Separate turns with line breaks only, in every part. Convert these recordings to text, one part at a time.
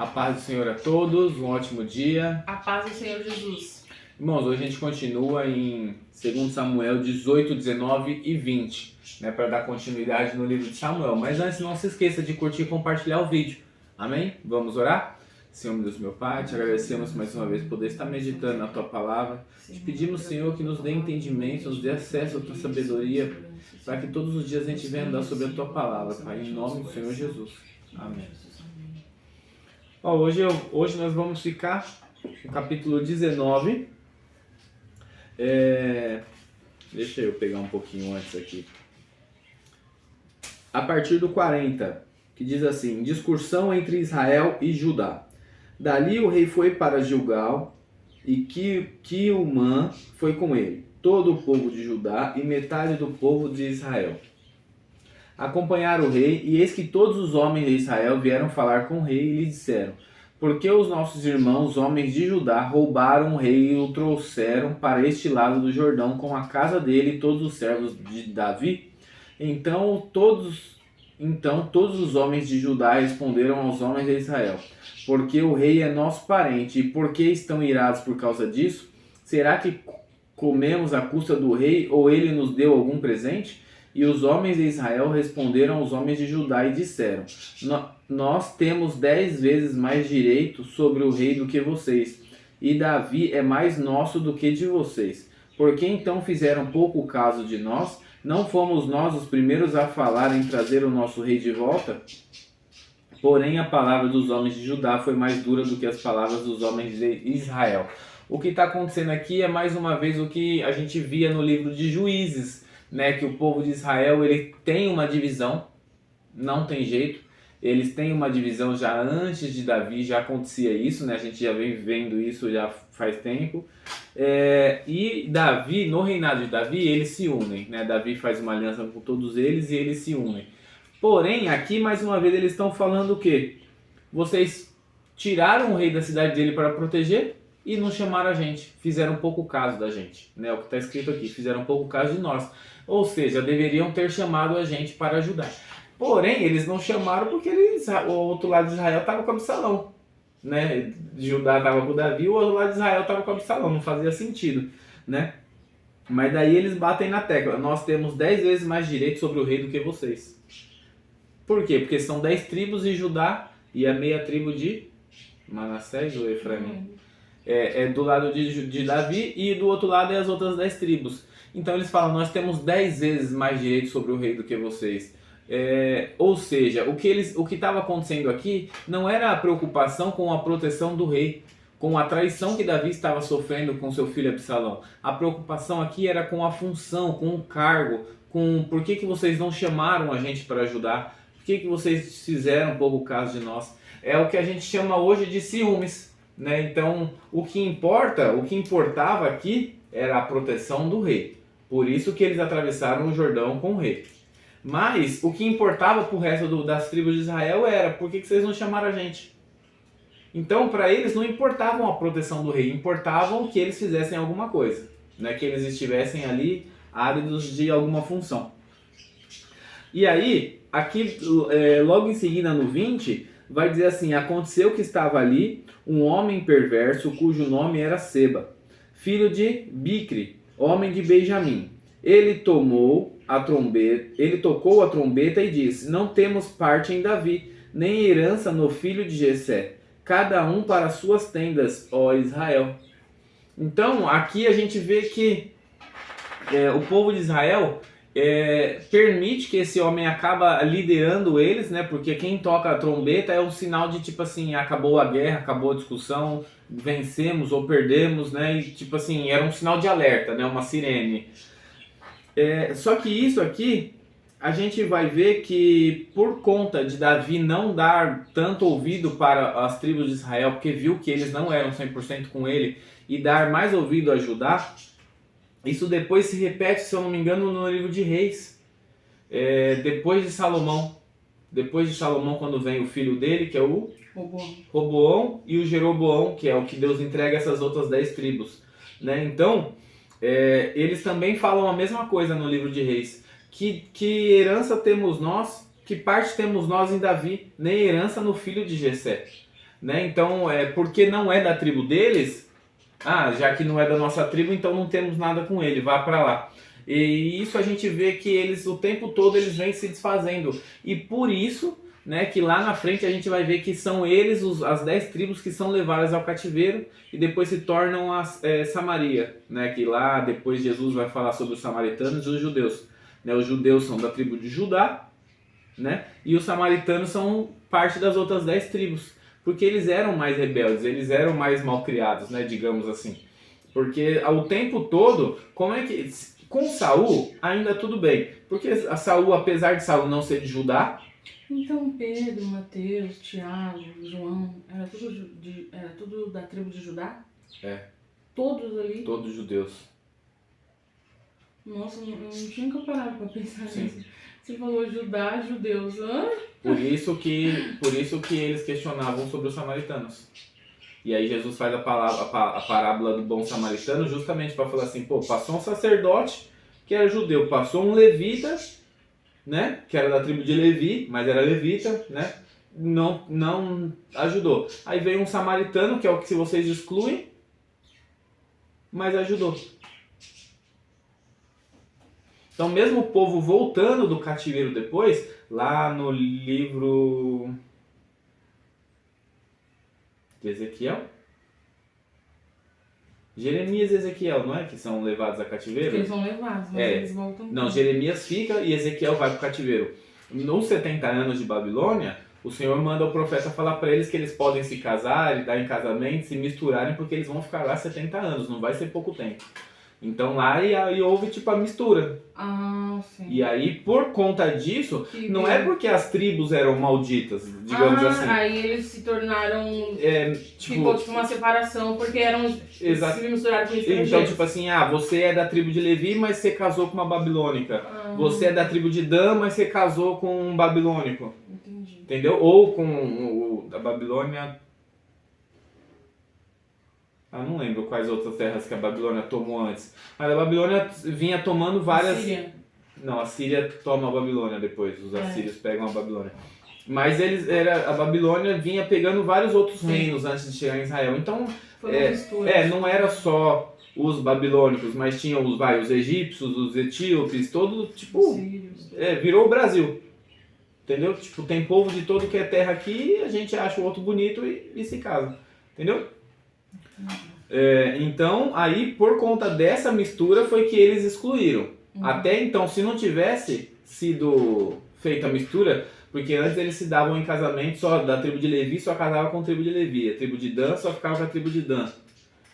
A paz do Senhor a todos, um ótimo dia.
A paz do Senhor Jesus.
Irmãos, hoje a gente continua em 2 Samuel 18, 19 e 20, para dar continuidade no livro de Samuel. Mas antes, não se esqueça de curtir e compartilhar o vídeo. Amém? Vamos orar? Senhor Deus, meu Pai, te agradecemos mais uma vez por poder estar meditando na Tua Palavra. Te pedimos, Senhor, que nos dê entendimento, nos dê acesso à Tua sabedoria, para que todos os dias a gente venha andar sobre a Tua Palavra, Pai, em nome do Senhor Jesus. Amém. Hoje nós vamos ficar no capítulo 19. Deixa eu pegar um pouquinho antes aqui. A partir do 40, que diz assim: discussão entre Israel e Judá. Dali o rei foi para Gilgal, e Quiumã foi com ele, todo o povo de Judá e metade do povo de Israel. Acompanharam o rei, e eis que todos os homens de Israel vieram falar com o rei e lhe disseram: porque os nossos irmãos, homens de Judá, roubaram o rei e o trouxeram para este lado do Jordão com a casa dele e todos os servos de Davi? Então todos os homens de Judá responderam aos homens de Israel: porque o rei é nosso parente, e por que estão irados por causa disso? Será que comemos à custa do rei, ou ele nos deu algum presente? E os homens de Israel responderam aos homens de Judá e disseram: nós temos 10 vezes mais direito sobre o rei do que vocês, e Davi é mais nosso do que de vocês. Por que então fizeram pouco caso de nós? Não fomos nós os primeiros a falar em trazer o nosso rei de volta? Porém, a palavra dos homens de Judá foi mais dura do que as palavras dos homens de Israel. O que está acontecendo aqui é mais uma vez o que a gente via no livro de Juízes, que o povo de Israel ele tem uma divisão, não tem jeito, eles têm uma divisão já antes de Davi, já acontecia isso, a gente já vem vendo isso já faz tempo, e Davi, no reinado de Davi, eles se unem, Davi faz uma aliança com todos eles e eles se unem. Porém, aqui mais uma vez eles estão falando o quê? Vocês tiraram o rei da cidade dele para proteger e não chamaram a gente, fizeram pouco caso da gente, o que está escrito aqui, fizeram pouco caso de nós. Ou seja, deveriam ter chamado a gente para ajudar. Porém, eles não chamaram porque o outro lado de Israel estava com Absalão. Judá estava com Davi, o outro lado de Israel estava com Absalão. Não fazia sentido. Mas daí eles batem na tecla: nós temos 10 vezes mais direito sobre o rei do que vocês. Por quê? Porque são 10 tribos de Judá e a meia tribo de Manassés ou Efraim. É do lado de Davi, e do outro lado é as outras 10 tribos. Então eles falam: nós temos 10 vezes mais direito sobre o rei do que vocês. Ou seja, o que estava acontecendo aqui não era a preocupação com a proteção do rei, com a traição que Davi estava sofrendo com seu filho Absalão. A preocupação aqui era com a função, com o cargo, com por que vocês não chamaram a gente para ajudar, por que vocês fizeram pouco caso de nós. É o que a gente chama hoje de ciúmes. Então, o que importava aqui era a proteção do rei. Por isso que eles atravessaram o Jordão com o rei. Mas o que importava para o resto das tribos de Israel era: por que vocês não chamaram a gente? Então, para eles não importavam a proteção do rei, importavam que eles fizessem alguma coisa, que eles estivessem ali ávidos de alguma função. E aí, aqui logo em seguida no 20, vai dizer assim: aconteceu que estava ali um homem perverso cujo nome era Seba, filho de Bicri, homem de Benjamim. Ele tocou a trombeta e disse: não temos parte em Davi, nem herança no filho de Jessé, cada um para suas tendas, ó Israel. Então aqui a gente vê que o povo de Israel permite que esse homem acaba liderando eles, porque quem toca a trombeta é um sinal de tipo assim: acabou a guerra, acabou a discussão, vencemos ou perdemos, e tipo assim, era um sinal de alerta, uma sirene. Só que isso aqui, a gente vai ver que por conta de Davi não dar tanto ouvido para as tribos de Israel, porque viu que eles não eram 100% com ele, e dar mais ouvido a Judá, isso depois se repete, se eu não me engano, no livro de Reis. Depois de Salomão, quando vem o filho dele, que é o Roboão, e o Jeroboão, que é o que Deus entrega essas outras 10 tribos. Então, eles também falam a mesma coisa no livro de Reis. Que herança temos nós, que parte temos nós em Davi, nem herança no filho de Jessé. né? Então, porque não é da tribo deles, já que não é da nossa tribo, então não temos nada com ele, vá para lá. E isso a gente vê que eles, o tempo todo, eles vêm se desfazendo. E por isso, né, que lá na frente a gente vai ver que são eles, as 10 tribos que são levadas ao cativeiro e depois se tornam Samaria, né, que lá depois Jesus vai falar sobre os samaritanos e os judeus. Né, os judeus são da tribo de Judá, né, e os samaritanos são parte das outras 10 tribos, porque eles eram mais rebeldes, eles eram mais malcriados, né, digamos assim. Porque ao tempo todo, como é que... Com Saul, ainda tudo bem. Porque a Saul, apesar de Saul não ser de Judá...
Então Pedro, Mateus, Tiago, João, era tudo da tribo de Judá?
É.
Todos ali?
Todos judeus.
Nossa, eu não tinha nunca parado pra pensar
Sim.
nisso. Você falou Judá, judeus.
Por isso que eles questionavam sobre os samaritanos. E aí Jesus faz a parábola do bom samaritano justamente para falar assim, passou um sacerdote que era judeu, passou um levita, né, que era da tribo de Levi, mas era levita, né, não ajudou. Aí veio um samaritano, que é o que vocês excluem, mas ajudou. Então mesmo o povo voltando do cativeiro depois, lá no livro de Ezequiel, Jeremias e Ezequiel, não é? Que são levados a cativeiro?
Eles são levados, mas eles voltam.
Não, Jeremias fica e Ezequiel vai para o cativeiro. Nos 70 anos de Babilônia, o Senhor manda o profeta falar para eles que eles podem se casar e dar em casamento, se misturarem, porque eles vão ficar lá 70 anos, não vai ser pouco tempo. Então lá e houve tipo a mistura.
Sim.
E aí, por conta disso, não é porque as tribos eram malditas, digamos assim.
Aí eles se tornaram...
ficou
tipo uma separação, porque eram...
Exato.
Se misturaram com estrangeiros.
Então, tipo assim, você é da tribo de Levi, mas você casou com uma babilônica. Você é da tribo de Dan, mas você casou com um babilônico.
Entendi.
Entendeu? Ou com a Babilônia... não lembro quais outras terras que a Babilônia tomou antes. Mas a Babilônia vinha tomando várias...
Síria.
Não, a Síria toma a Babilônia depois. Os assírios pegam a Babilônia. Mas a Babilônia vinha pegando vários outros reinos antes de chegar em Israel. Então, não era só os babilônicos, mas tinha os egípcios, os etíopes, todo tipo... virou o Brasil. Entendeu? Tipo, tem povo de todo que é terra aqui, a gente acha o outro bonito e se casa. Entendeu? Então, aí por conta dessa mistura foi que eles excluíram. Até então, se não tivesse sido feita a mistura, porque antes eles se davam em casamento só da tribo de Levi, só casava com a tribo de Levi. A tribo de Dan só ficava com a tribo de Dan.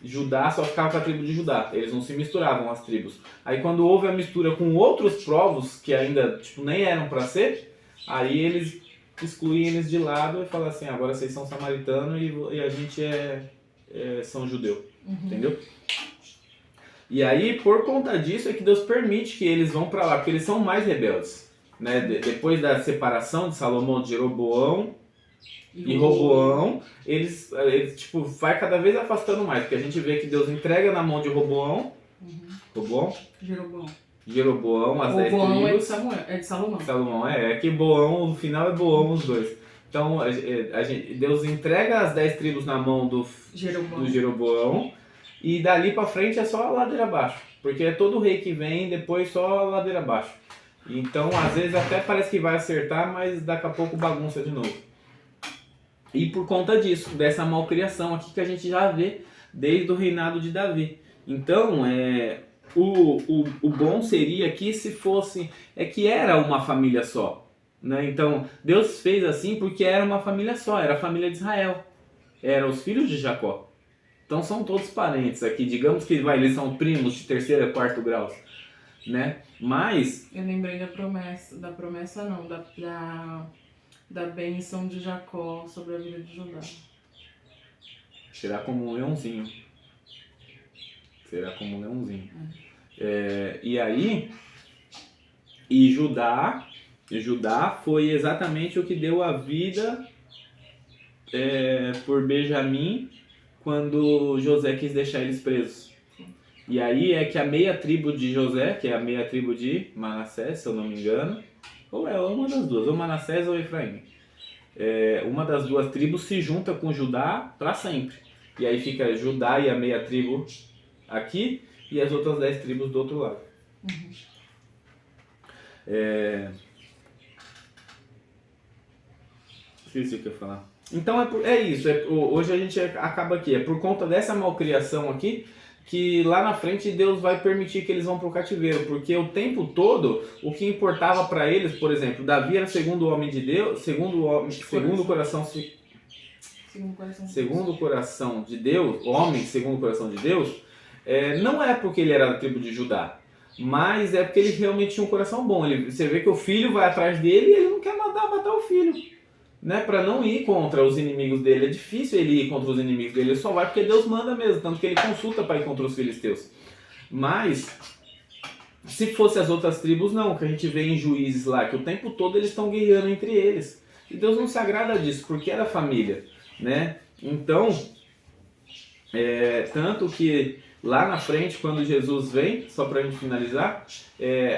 Judá só ficava com a tribo de Judá. Eles não se misturavam as tribos. Aí quando houve a mistura com outros povos que ainda nem eram para ser, aí eles excluíam eles de lado e falavam assim, agora vocês são samaritanos e a gente são judeu. Entendeu? E aí, por conta disso, é que Deus permite que eles vão para lá, porque eles são mais rebeldes. Né? Depois da separação de Salomão, de Jeroboão e Roboão, eles tipo, vai cada vez afastando mais, porque a gente vê que Deus entrega na mão de Roboão, Jeroboão, as 10 tribos.
É de Salomão.
Salomão, que Boão, no final é Boão os dois. Então, Deus entrega as 10 tribos na mão do Jeroboão. E dali pra frente é só ladeira abaixo. Porque é todo rei que vem, depois só ladeira abaixo. Então, às vezes até parece que vai acertar, mas daqui a pouco bagunça de novo. E por conta disso, dessa malcriação aqui que a gente já vê desde o reinado de Davi. Então, o bom seria que se fosse... que era uma família só. Né? Então, Deus fez assim porque era uma família só. Era a família de Israel. Eram os filhos de Jacó. Então são todos parentes aqui, digamos que eles são primos de 3º e 4º grau, né? Mas...
Eu lembrei da bênção de Jacó sobre a vida de Judá.
Será como um leãozinho. E aí, Judá foi exatamente o que deu a vida por Benjamim, quando José quis deixar eles presos. E aí é que a meia tribo de José, que é a meia tribo de Manassés, se eu não me engano, ou é uma das duas, ou Manassés ou Efraim, uma das duas tribos se junta com Judá para sempre. E aí fica Judá e a meia tribo aqui e as outras 10 tribos do outro lado. Esqueci o que eu ia falar. Então é isso. Hoje a gente acaba aqui. É por conta dessa malcriação aqui que lá na frente Deus vai permitir que eles vão para o cativeiro. Porque o tempo todo, o que importava para eles, por exemplo, Davi era segundo o homem de Deus, segundo o coração de Deus, homem segundo o coração de Deus, não é porque ele era da tribo de Judá, mas é porque ele realmente tinha um coração bom. Você vê que o filho vai atrás dele e ele não quer matar o filho, né? Para não ir contra os inimigos dele. É difícil ele ir contra os inimigos dele, ele só vai porque Deus manda mesmo, tanto que ele consulta para ir contra os filisteus. Mas se fosse as outras tribos, não, que a gente vê em Juízes lá, que o tempo todo eles estão guerreando entre eles. E Deus não se agrada disso, porque era família, né? Então, tanto que lá na frente, quando Jesus vem, só pra gente finalizar,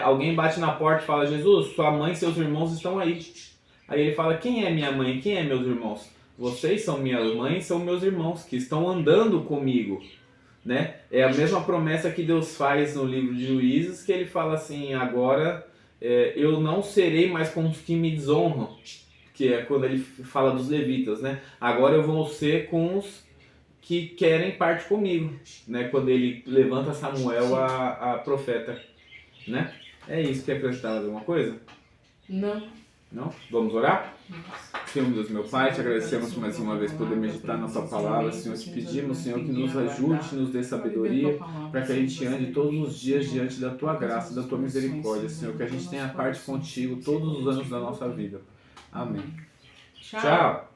alguém bate na porta e fala: Jesus, sua mãe e seus irmãos estão aí. Aí ele fala: quem é minha mãe? Quem é meus irmãos? Vocês são minha mãe e são meus irmãos, que estão andando comigo. Né? É a mesma promessa que Deus faz no livro de Juízes, que ele fala assim: agora eu não serei mais com os que me desonram, que é quando ele fala dos levitas, né? Agora eu vou ser com os que querem parte comigo, né? Quando ele levanta Samuel a profeta, né? É isso. Que acrescentar alguma coisa? Não? Vamos orar? Senhor Deus, meu Pai, te agradecemos mais uma vez por poder meditar na tua palavra, Senhor. Te pedimos, Senhor, que nos ajude, nos dê sabedoria, para que a gente ande todos os dias diante da tua graça, da tua misericórdia, Senhor. Que a gente tenha parte contigo todos os anos da nossa vida. Amém. Tchau.